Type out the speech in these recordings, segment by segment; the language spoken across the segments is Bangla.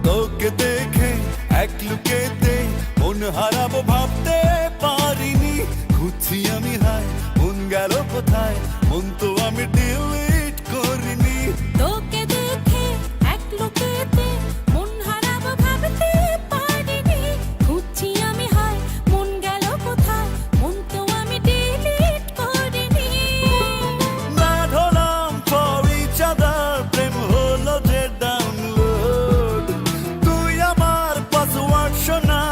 তোকে দেখে এক লুকেতে মন হারাবো ভাবতে পারিনি, খুঁজছি আমি হায় মন গেল কোথায়, মন তো আমি ডিলিট করিনি। তোকে দেখে এক লোকেতে মন হারাবো ভাবতে পারিনি, খুঁজছি আমি হায় মন গেল কোথায়, মন তো আমি ডিলিট করিনি। না ঢোলাম for each other, প্রেম হলো যে ডাউনলোড। তুই আমার পাসওয়ার্ড শোনা,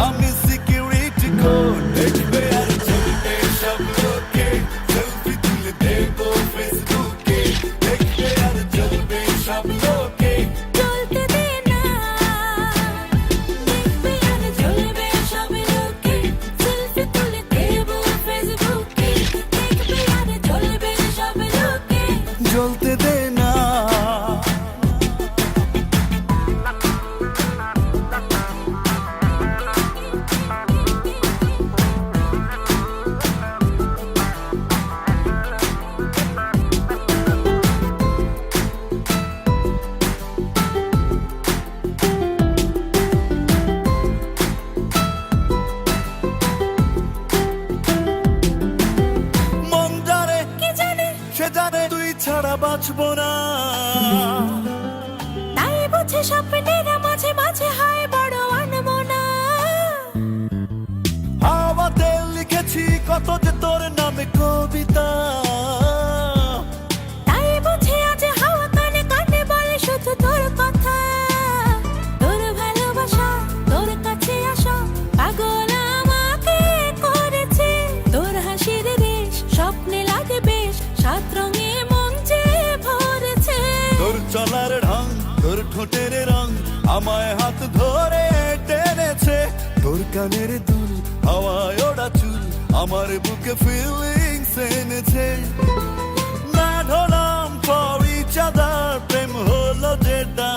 আমি সিকিউরিটি কোড। দেখবে আর চলবে সব লোকে, সেলফি তুলে দেবো ফেসবুকে। দেখবে আর চলবে সব লোকে, চলতে দে না, দেখবে আর জ্বলবে সব লোকে, সেলফি তুলে দেবো ফেসবুকে। দেখবে আর জ্বলবে সব লোকে, জ্বলতে দে না। মন জানে কি জানে সে জানে তুই ছাড়া বাঁচবো না। তাই বুঝে স্বপ্নের মাঝে মাঝে হয় বড় আনমনা। হাওয়াতে লিখেছি কত যে তোর নামে কবিতা, তাই বুঝে আজ হাওয়া কানে কানে বলে শুধু তোর কথা। তোর ভালোবাসা, তোর কাছে আসা, পাগল আমাকে করেছে। তোর হাসির রেশ স্বপ্নে লাগে বেশ, সাত রঙে মন যে ভরেছে। তোর চলার ঢং, তোর ঠোঁটের রং আমায় হাত ধরে টেনেছে। তোর কানের দুল, হাওয়ায় ওড়া চুল আমার বুকে ফিলিংস এনেছে। না ঢোলাম for each other, প্রেম হলো যেটা